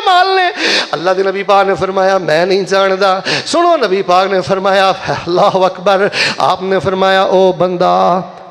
अमाल ने? अल्लाह के नबी पाक ने फरमाया मैं नहीं जानता। सुनो नबी पाक ने फरमाया अल्लाह अकबर। आपने फरमाया ओ बंदा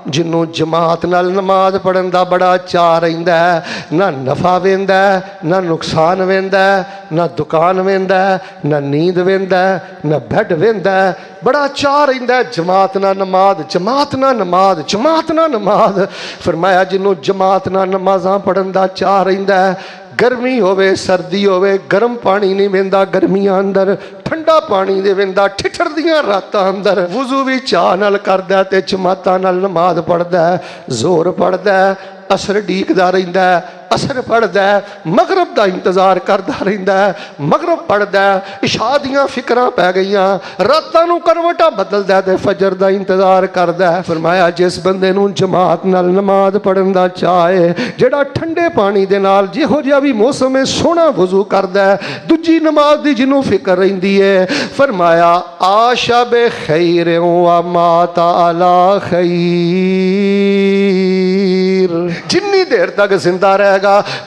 जिन्हों जमात नाल नमाज पढ़न का बड़ा चाह रहिंदा है, ना नफा वेंदा है, ना नुकसान वेंदा है, ना दुकान वेंदा है, ना नींद वेंदा है, ना बैड वेंदा है, बड़ा चाह रहिंदा है जमात ना नमाज, जमात ना नमाज, जमात ना नमाज। फरमाया जिन्हों जमात ना नमाज़ां पढ़न का चाह रहिंदा है, गर्मी होवे सर्दी होवे, गर्म पानी नहीं वेंदा गर्मियां अंदर, ठंडा पानी दे वेंदा ठिठर दियां रातां अंदर, वुजू भी चाह नाल करदा ते जमातां नाल नमाज पढ़दा है, जोर पढ़दा है, असर ढीकदा रहिंदा है, असर पढ़दा है, मगरब का इंतजार करदा रहिंदा है, मगरब पढ़दा है, इशा दियां फिक्रां पै गईयां, रातां नूं करवटा बदलदा है ते फजर का इंतजार करदा है। फरमाया जिस बंदे नूं जमात नाल नमाज पढ़न दा चाह है, जिहड़ा ठंडे पानी दे नाल जिहो जिहा भी मौसम है सोहना वजू करदा है, दूजी नमाज दी जिन्हों फिक्र रहिंदी है, फरमाया आशा बे खैर व माता अला खैर। जिन्नी देर तक जिंदा रहेगा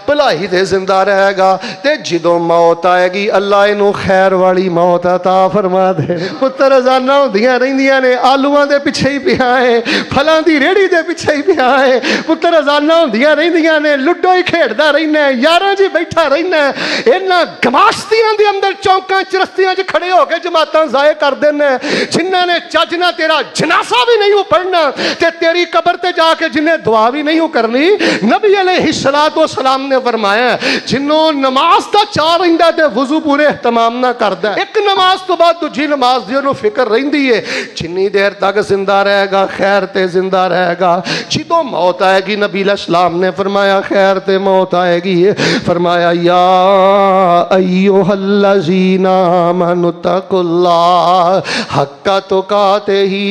भलाई ते जिंदा रहेगा, ते जदों मौत आएगी अल्लाह इनू खैर वाली मौत अता फरमा दे। पुत्तर रजाना होंदियां रहिंदियां ने, आलूआं दे पिछे ही पिया है, फलां दी रेहड़ी दे पिछे ही पिया है, पुत्तर रजाना होंदियां रहिंदियां ने, लुडो ही खेडदा रहिना है, यारां जी बैठा रहिना है, इन्हां गमाश्तियां दे अंदर चौंकां चरस्तियां च खड़े होके जमातां ज़ाये कर देने, जिन्हां ने चज ना तेरा जनासा भी नहीं पढ़ना ते तेरी कबर ते जाके जिन्हें दुआ भी नहीं करनी। नबी अलैहिस्सलातु वस्सलाम ने फरमाया जिन्हों नमाज का चाह रहिंदा ते वुजू पूरे एहतमाम ना करदा, एक नमाज तो बाद दूजी नमाज दी उहनूं फिक्र रहिंदी है, जिन्नी देर तक जिंदा रहेगा खैर ते जिंदा रहेगा, जदों मौत आएगी नबी अलैहिस्सलाम ने फरमाया खैर ते मौत आएगी। फरमाया या अय्युहल्लज़ीना आमनुत्तकुल्लाह हक्का तुकातिही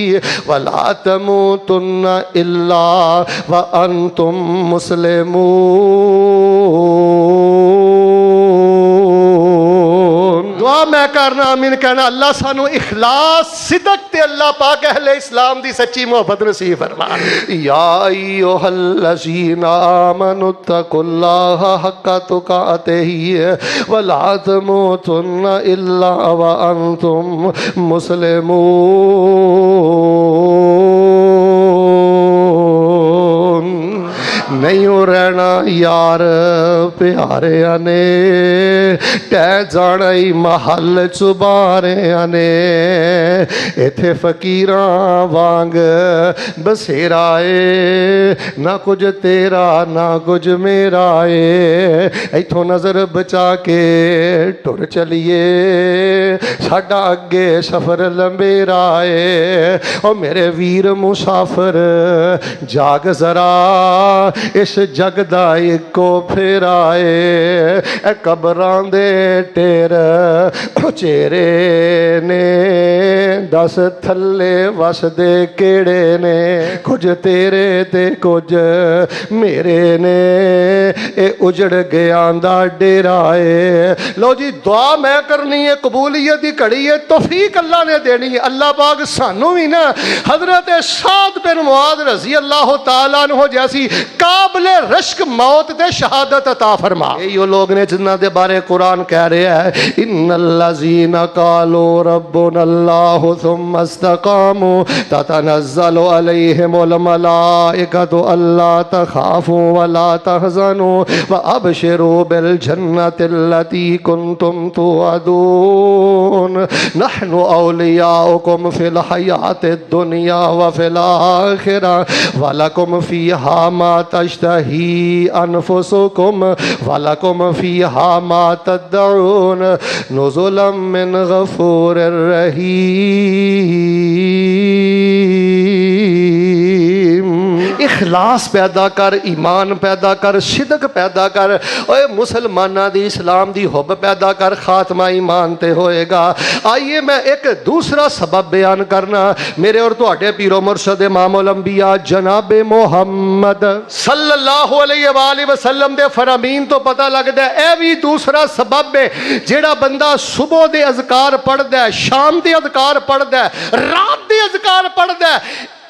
वला तमूतुन्ना इल्ला व अंतुम मुस्लिमून। दुआ मैं करना आमीन कहना, अल्लाह सानू इखलास सिदक ते अल्लाह पाक अहले इस्लाम दी सच्ची मोहब्बत नसीब फरमा। या अय्युहल्लज़ीना आमनुत्तकुल्लाह हक्का तुकातिही वला तमूतुन्ना इल्ला व अंतुम मुस्लिमून। नहीं रहना यार प्यारिया ने, टह जाना ही महल चुबारिया ने, इथे फकीरां वांग बसेरा है, ना कुछ तेरा ना कुछ मेरा है, इथों नजर बचा के टुर चलिए साडा अगे सफर लंबेरा है। ओ मेरे वीर मुसाफिर जाग जरा इस जग दा इको फेरा है, कबरां दे टेर चेहरे ने, दस थले वसदे केड़े ने, कुछ तेरे ते कुछ मेरे ने, ए उजड़ गया दा डेरा है। लो जी दुआ मैं करनी है, कबूलियत की घड़ी है, तौफीक अल्लाह ने देनी है। अल्लाह पाक सानू भी ना हजरत साद बिन मुआद रजी अल्लाह तआला अन्हु जैसी काबिले रश्क मौत ते शहादत अता फरमा। ये लोग ने जिन्हां दे बारे कुरान कह रहा है इन्नल्लज़ीना कालू रब्बुनल्लाहु सुम्मा इस्तकामू ततनज़्ज़लु अलैहिमुल मलाइकतु अल्ला तखाफू वला तहज़नू व अबशिरू बिल जन्नतिल्लती कुंतुम तुअदून नहनु औलियाउकुम फिल हयातिद दुनिया व फिल आखिरा व लकुम फीहा मा तश्तही अनफुसुकुम व लकुम फीहा मा तदउन नुज़ुलम मिन गफूरिर रहीम। इखलास पैदा कर, ईमान पैदा कर, सिदक पैदा कर, ओए मुसलमाना दी इस्लाम दी हुब पैदा कर, खात्मा ईमान ते होएगा। आइए मैं एक दूसरा सबब बयान करना, मेरे और तुहाडे पीरो मुर्शद इमामुल अंबिया जनाब मुहम्मद सल्लल्लाहु अलैहि वसल्लम दे फरामीन तो पता लगदा है। यह भी दूसरा सबब है, जेड़ा बंदा सुबह दे अज़कार पढ़दा है, शाम दे अज़कार पढ़दा है, रात दे अज़कार पढ़दा है,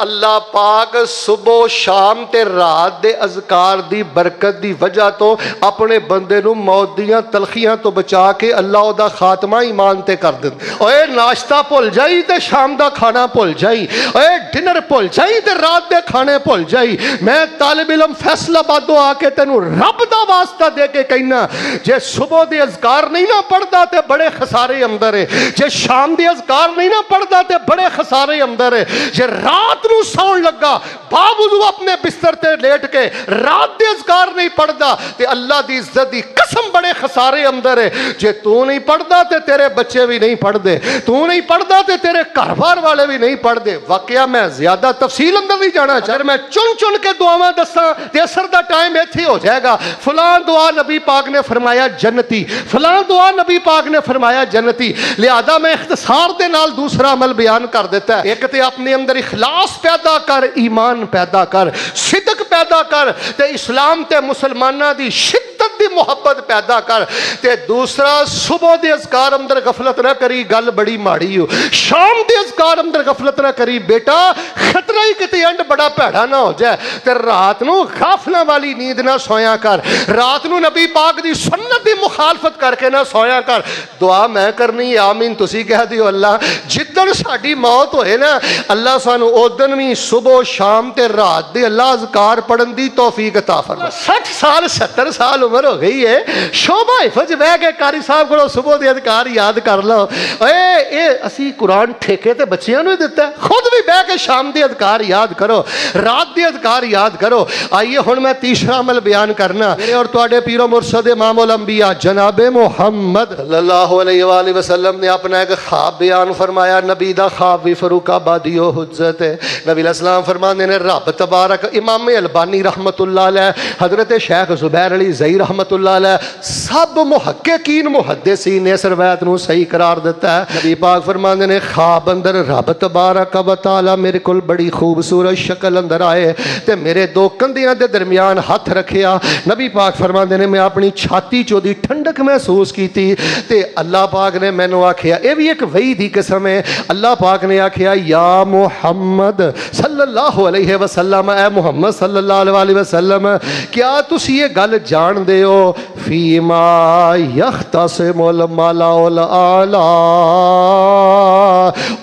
اللہ پاک صبح شام تے رات دے اذکار دی برکت دی وجہ تو اپنے بندے نو موت دیاں تلخیاں تو بچا کے اللہ دا خاتمہ ایمان تے کر دیں. اوے ناشتہ بھول جائی تے شام دا کھانا بھول جائی, اوے ڈنر بھول جائی تے رات دے کھانے بھول جائی. میں طالب علم فیصل آبادوں آ کے تینوں رب دا واسطہ دے کے کہنا, جے صبح دے اذکار نہیں نہ پڑھدا تے بڑے خسارے اندر ہے, جے شام دے اذکار نہیں نہ پڑھدا تے بڑے خسارے اندر ہے, جے رات نو سون لگا باوضو اپنے بستر تے لیٹ کے رات دے اذکار نہیں پڑھدا تے اللہ دی عزت دی قسم بڑے خسارے اندر ہے. جے تو نہیں پڑھدا تے تیرے بچے بھی نہیں پڑھ دے, تو نہیں پڑھدا تے تیرے گھر بار والے بھی نہیں پڑھ دے. واقعہ میں زیادہ تفصیل اندر نہیں جانا چاہ رہا, میں چن کے دعاواں دساں تے اثر دا ٹائم ایتھے ہو جائے گا. فلاں دعا نبی پاک نے فرمایا جنتی, فلاں دعا نبی پاک نے فرمایا جنتی. لہذا میں اختصار دے نال دوسرا عمل بیان کر دیتا ہے. ایک تے اپنے اندر اخلاص پیدا کر, ایمان پیدا کر, صدق پیدا کر تے اسلام تے مسلماناں دی شدت دی محبت پیدا کر. تے دوسرا صبح دے اذکار اندر غفلت نہ کری, گل بڑی ماڑی ہو. شام دے اذکار اندر غفلت نہ کری بیٹا, خطرہ ہی کتے اینڈ بڑا بھڑا نہ ہو جائے. تے رات نو غافلاں والی نیند نہ سویا کر, رات نو نبی پاک دی سنت دی مخالفت کر کے نہ سویا کر. دعا میں کرنی آمین تسی کہہ دیو اللہ جدن ساڈی موت ہوئے نا اللہ سانو اودن بھی صبح شام تے رات دے اللہ اذکار پڑھن دی توفیق عطا فرما. 60 سال 70 سال عمر ہو گئی ہے, شوبہ حفظ بہ کے قاری صاحب کو صبح دے اذکار یاد کر لو. اے اسی قرآن ٹھیکے تے بچیاں نو دیتا ہے, خود بھی بہ کے شام دے اذکار یاد کرو, رات دے اذکار یاد کرو. آئیے ہن میں تیسرا عمل بیان کرنا. میرے اور تواڈے پیر و مرشد امام الانبیاء جناب محمد صلی اللہ علیہ وآلہ وسلم نے اپنا ایک خواب بیان فرمایا. نبی دا خواب بھی فروخ آبادی و حجت ہے. نبی علیہ السلام فرماندے نے رب تبارک, امام البانی رحمت اللہ علیہ, حضرت شیخ زبیر علی زئی رحمت اللہ علیہ, سب محققین محدثین نے اس روایت نو صحیح قرار دیتا ہے. نبی پاک فرماندے نے خواب اندر رب تبارک و تعالی میرے کول بڑی خوبصورت شکل اندر آئے تے میرے دو کندیاں دے درمیان ہاتھ رکھیا. نبی پاک فرماندے نے میں اپنی چھاتی چو دی ٹھنڈک محسوس کیتی تے اللہ پاک نے مینوں آکھیا, اے بھی ایک وحی دی قسم ہے, اللہ پاک نے آکھیا یا محمد صلی اللہ علیہ وسلم, اے محمد صلی اللہ علیہ وسلم کیا تسی یہ گل جان دے ہو فیما یختصم الملا الاعلی,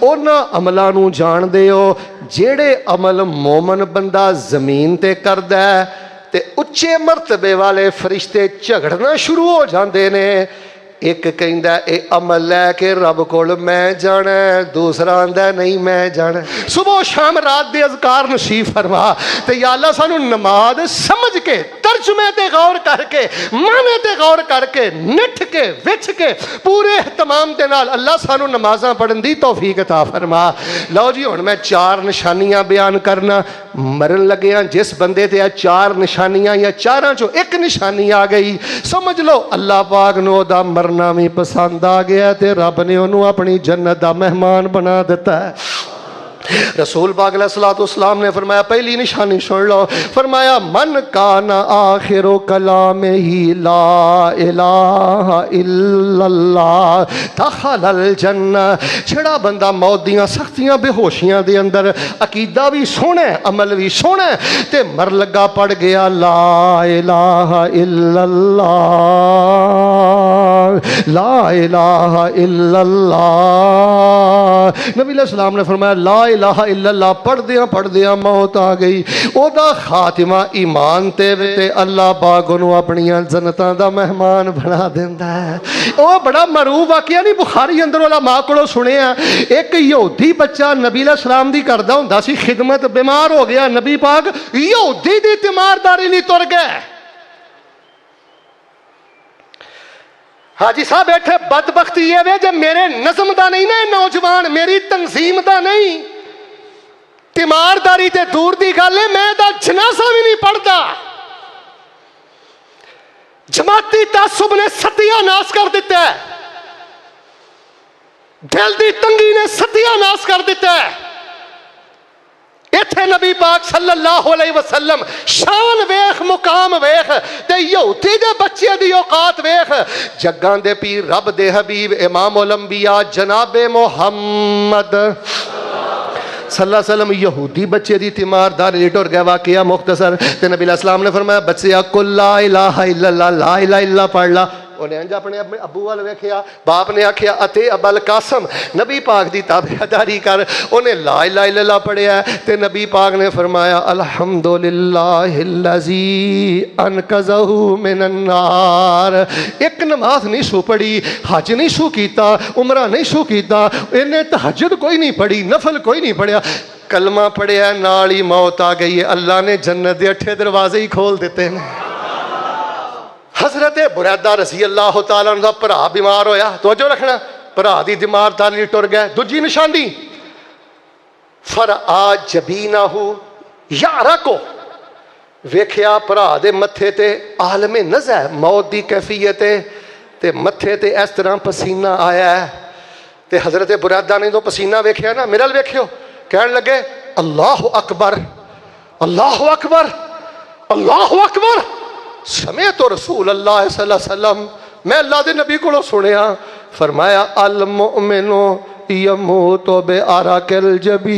اونا عملاں نو جان دے ہو جیڑے عمل مومن بندہ زمین تے کردہ ہے تے اچے مرتبے والے فرشتے جھگڑنا شروع ہو جاندے نے. ایک کہندا اے عمل لے کے رب کول میں جانا ہے, دوسرا آندا نہیں میں جانا. صبح شام رات دے اذکار نصیب فرما تے یا اللہ سانو نماز سمجھ کے ترجمے تے غور کر کے معنی تے غور کر کے نٹھ کے وچ کے پورے اہتمام دے نال اللہ سانو نمازاں پڑھن دی توفیق عطا فرما. لو جی ہن میں 4 نشانیاں بیان کرنا. مرن لگے ہاں جس بندے تے 4 نشانیاں یا 4 چوں ایک نشانی آ گئی سمجھ لو اللہ پاک نو دا مرنا بھی پسند آ گیا تے رب نے انہوں اپنی جنت دا مہمان بنا دیتا ہے. رسول پاک علیہ الصلوۃ والسلام نے فرمایا پہلی نشانی سن لو, فرمایا من کان آخر کلامہ لا الہ الا اللہ دخل الجنہ. چھڑا بندہ موت دیاں سختیاں بے ہوشیاں دے اندر عقیدہ بھی سونا ہے عمل بھی سونا ہے تے مر لگا پڑ گیا لا الہ الا اللہ, لا الہ الا اللہ. نبی علیہ السلام نے فرمایا لا الہ الا اللہ پڑھ دیاں موت آ گئی. او دا خاتمہ ایمان تے اللہ پاک انہوں اپنی جنتاں دا مہمان بنا دیندا ہے. او بڑا معروف واقعہ نہیں بخاری اندر علماء کولوں سنیا. ایک یہودی بچہ نبی علیہ السلام دی کردا ہوندا سی خدمت, بیمار ہو گیا, نبی پاک یہودی دی تیمارداری نہیں تر گئے. حاجی صاحب بیٹھے بدبختی یہ وے جب میرے نظم دا نہیں نا نوجوان, میری تنظیم دا نہیں, تیمارداری تے دور دی گل ہے, میں دا جنازہ بھی نہیں پڑھتا. جماعتی تعصب نے ستیہ ناس کر دیتا ہے, دل دی تنگی نے ستیہ ناس کر دیتا ہے. ایتھے نبی پاک صلی اللہ علیہ وسلم شان ویخ مقام ویخ تے یہودی دے بچے دی اوقات ویخ. جگاں دے پیر رب دے حبیب امام الانبیاء جناب محمد सल्लल्लाहु अलैहि वसल्लम यहूदी बच्चे दी तीमारदारी टुर गया वाकया मुख्तसर ते नबी अलैहि सलाम ने फरमाया बच्चिया कुल ला इलाहा इल्लल्लाह ला इलाहा इल्ला पढ़ ला उन्हें अंज अपने अपने अबू वाल वेखिया बाप ने आखिया अते अबल कासम नबी पाक दी ताबेदारी कर उन्हें ला इलाहा इल्लल्लाह पढ़िया ते नबी पाक ने फरमाया अल्हम्दुलिल्लाहिल्लज़ी अनक़ज़हु मिनन नार एक नमाज नहीं सू पढ़ी हज नहीं सू कीता उमरा नहीं सू कीता इन्हें तहज्जुद कोई नहीं पढ़ी नफल कोई नहीं पढ़िया कलमा पढ़िया नाल ही मौत आ गई है अल्लाह ने जन्नत के 8 दरवाजे ही खोल दिते हैं हज़रत बुरैदा रज़ी अल्लाह तआला अन्हु दा भरा बीमार होया तवज्जो रखना भरा दी बीमारदारी टुर गया दूजी निशानी फरआ जबीनहु यारको वेखिया भरा दे मत्थे ते आलमे नज़ा मौत दी कैफियत ते मत्थे ते इस तरह पसीना आया है ते हज़रत बुरैदा ने तो पसीना वेखिया ना मेरे अल वेखियो कहन लगे अल्लाह अकबर अल्लाह अकबर अल्लाह अकबर समय तो रसूल अल्लाह सल्लल्लाहु अलैहि वसल्लम मैं अल्लाह के नबी को सुनिया फरमाया अल मुमिनो यमूतु बिअरकिल जबीन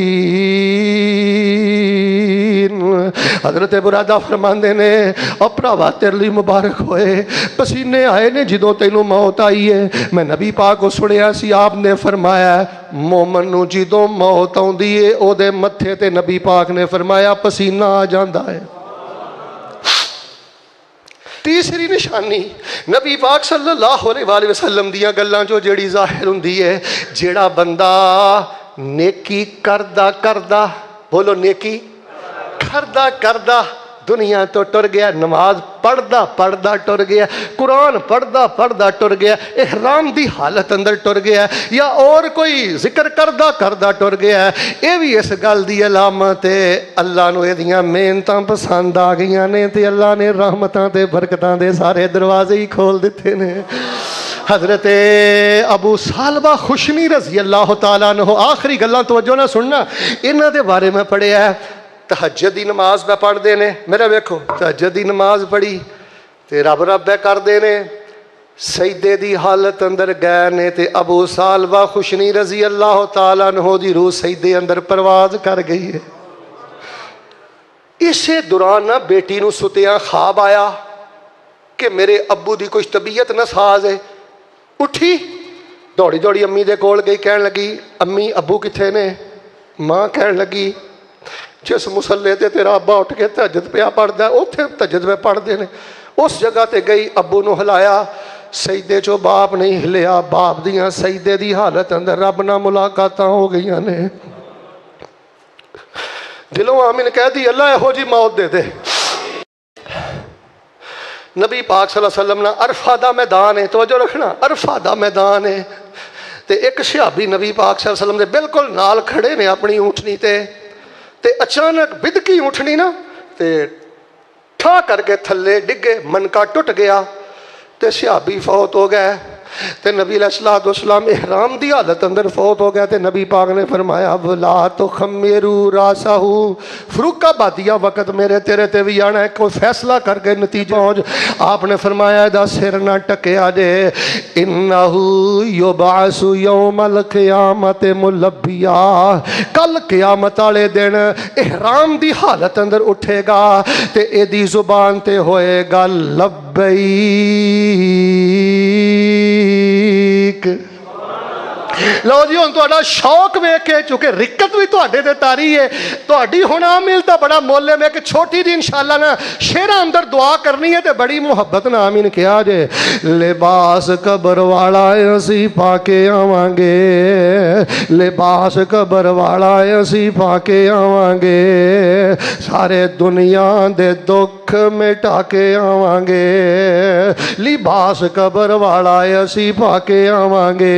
हज़रत बुरैदा फरमांदे ने ओ भरावा तेरे लिए मुबारक होए पसीने आए ने जदों तैनूं मौत आई है मैं नबी पाक को सुनिया सी आपने फरमाया मोमन नूं जदों मौत आउंदी है ओदे मत्थे ते नबी पाक ने फरमाया पसीना आ जांदा है तीसरी निशानी नबी पाक सल्लल्लाहु अलैहि वसल्लम दियां गल्लां चो जिहड़ी ज़ाहिर हुंदी है जिहड़ा बंदा नेकी करदा करदा बोलो नेकी करदा करदा दुनिया तो टुर गया नमाज पढ़दा पढ़दा टुर गया कुरान पढ़दा पढ़दा टुर गया इहराम दी हालत अंदर टुर गया या और कोई जिक्र करदा करदा टुर गया ये भी इस गल दी अलामत है अल्लाह नूं इहदियां मेहनतां पसंद आ गईयां ने ते अल्लाह ने रहमतां ते बरकतां दे सारे दरवाजे ही खोल दिते ने हज़रत अबू सालबा खुशनी रज़ी अल्लाह तआला अन्हु आखिरी गल्लां तवज्जो ना सुनना इन्हां दे बारे में पढ़िया तहज्जुद दी नमाज पे पढ़ते ने मेरा वेखो तहज्जुद दी नमाज पढ़ी ते रब रब करते ने सजदे दी हालत अंदर गए ने ते अबू सालबा खुशनी रज़ी अल्लाह तआला अन्हु दी रूह सजदे अंदर परवाज कर गई है इसे दौरान ना बेटी नूं सुतिया ख्वाब आया कि मेरे अब्बू दी कुछ तबीयत नसाज है उठी दौड़ी दौड़ी अम्मी दे कोल गई कहन लगी अम्मी अब्बू किथे ने माँ कहन लगी जिस मुसल्ले ते तेरा अब्बा उठ के तहज्जुद पिया पढ़दा उत्थे तहज्जुद पे पढ़ते हैं उस जगह ते गई अब्बू नूं हिलाया सजदे चो बाप नहीं हिलिया बाप दियां सजदे दी हालत अंदर रब नाल मुलाकातां हो गई ने दिलों आमीन कह दी अल्लाह इहो जी मौत दे दे नबी पाक सल्लल्लाहु अलैहि वसल्लम ना अरफा दा मैदान है तवज्जो रखना अरफा दा मैदान है ते एक सहाबी नबी पाक सल्लल्लाहु अलैहि वसल्लम दे बिल्कुल नाल खड़े ने अपनी ऊँटनी ते अचानक बिदकी उठनी ना ते ठा करके थले डिगे मनका टुट गया ते सहाबी फौत हो गए ते नबी अलैहिस्सलाम इहराम दी हालत अंदर फौत हो गया ते नबी पाक ने फरमाया वला तो खमेरू रासाहू फरुखाबादिया वक्त मेरे तेरे ते भी आना है कोई फैसला करके नतीजा पहुँच आपने फरमाया दा सिर ना टकिया जे इन्नहू युबासु यौमल क़ियामत मुलब्बिया कल क़ियामत वाले दिन इहराम दी हालत अंदर उठेगा ते एदी जुबान ते होएगा लब्बैक लो जी हुण तुहाडा शौक वेख के चूंकि रिकत भी तुहाडे ते तारी है तुहाडी हुण आमिल तां बड़ा मुल है मैं एक छोटी जी इंशाअल्लाह ना शेरा अंदर दुआ करनी है ते बड़ी मुहब्बत नाल आमीन किया जे लिबास कबर वाला असीं पाके आवांगे लिबास कबर वाला असीं पाके आवांगे सारे दुनिया दे दुख मिटा के आवांगे लिबास कबर वाला असीं पाके आवांगे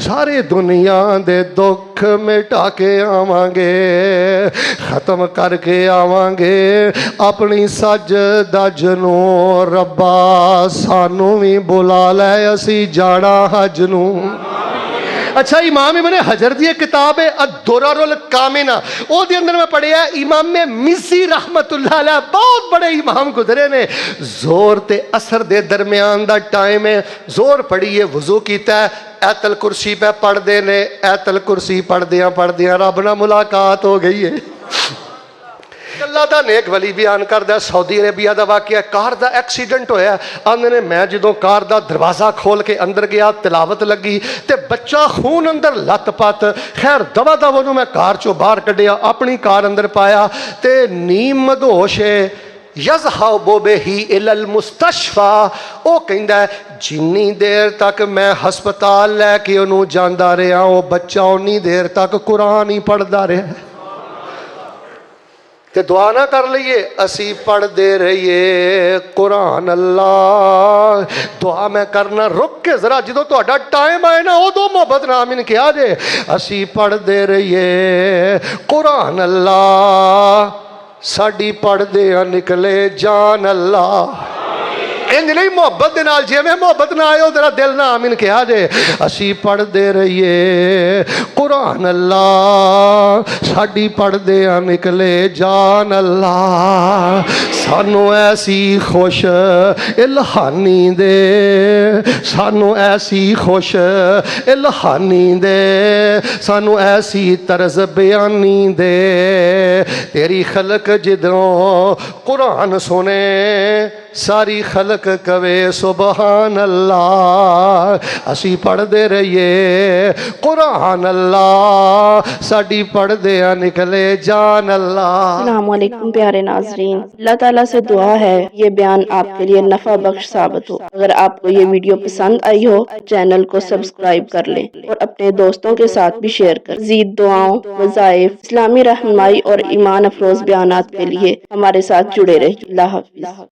सारे दुनिया दे दुख मिटा के आवांगे खत्म करके आवांगे अपनी सज दज नूं रब्बा सानू भी बुला लै असी जाना हज नूं ਅੱਛਾ ਇਮਾਮ ਇਬਨ ਹਜਰ ਦੀ ਕਿਤਾਬ ਹੈ ਅਦ-ਦੁਰਰੁਲ ਕਾਮਿਨਾ, ਉਹਦੇ ਅੰਦਰ ਮੈਂ ਪੜ੍ਹਿਆ ਇਮਾਮ ਮਿਜ਼ੀ ਰਹਿਮਤੁल्लाह अलैह बहुत बड़े इमाम गुजरे ने, जोर ते असर दे दरमियान दा टाइम है, जोर पढ़िए वजू कीता है, ऐतल कुर्सी पे पढ़ते ने, ऐतल कुर्सी पढ़दियां पढ़दियां रब नाल मुलाकात हो गई है। अल्लाह दा नेक वली बयान करदा सऊदी अरेबिया दा वाकया, कार दा एक्सीडेंट होया, आंदे ने मैं जदों कार दा दरवाज़ा खोल के अंदर गया, तिलावत लगी ते बच्चा खून अंदर लत पत, खैर दवा दवा नूं मैं कार चों बाहर कढ़िया, अपनी कार अंदर पाया ते नीम मदहोश है यज़हबु बिही इलल मुस्तशफा, वो कहंदा है जिन्नी देर तक मैं हस्पताल लैके उहनूं जांदा रहा, वो बच्चा उन्नी देर तक कुरान ही पढ़दा रहा। ते दुआ ना कर लईए, असी पढ़ते रहिए कुरान। अल्लाह दुआ मैं करना रुक के जरा, जो तुहाडा टाइम आए ना उदों मोहब्बत नाम इन किया जे, असी पढ़ते रहिए कुरान। अल्लाह साडी पढ़दे निकले जान अल्लाह, इंज नहीं मोहब्बत दे नाल, जिवें मोहब्बत ना आए तेरा दिल ना आमीन कहा जे, असी पढ़ते रहिए कुरान। अल्लाह साडी पढ़दे निकले जान अल्लाह, सानू ऐसी खुश इल्हानी दे, सानू ऐसी खुश इल्हानी दे, सानू ऐसी तर्ज बयानी दे, तेरी खलक जिदों कुरान सुने सारी खलक कवे सुबहान अल्लाह, असी पढ़ते रहिए कुरान। अल्लाह साडी पढ़दे निकले जान अल्लाह। अस्सलाम वालेकुम प्यारे नाजरीन, अल्लाह ताला से दुआ है ये बयान आपके लिए नफा बख्श साबित हो। अगर आपको ये वीडियो पसंद आई हो चैनल को सब्सक्राइब कर लें और अपने दोस्तों के साथ भी शेयर कर। मज़ीद दुआओं, वज़ाइफ, इस्लामी रहनुमाई और ईमान अफरोज बयानात के लिए हमारे साथ जुड़े रहिए। अल्लाह हाफ़िज़।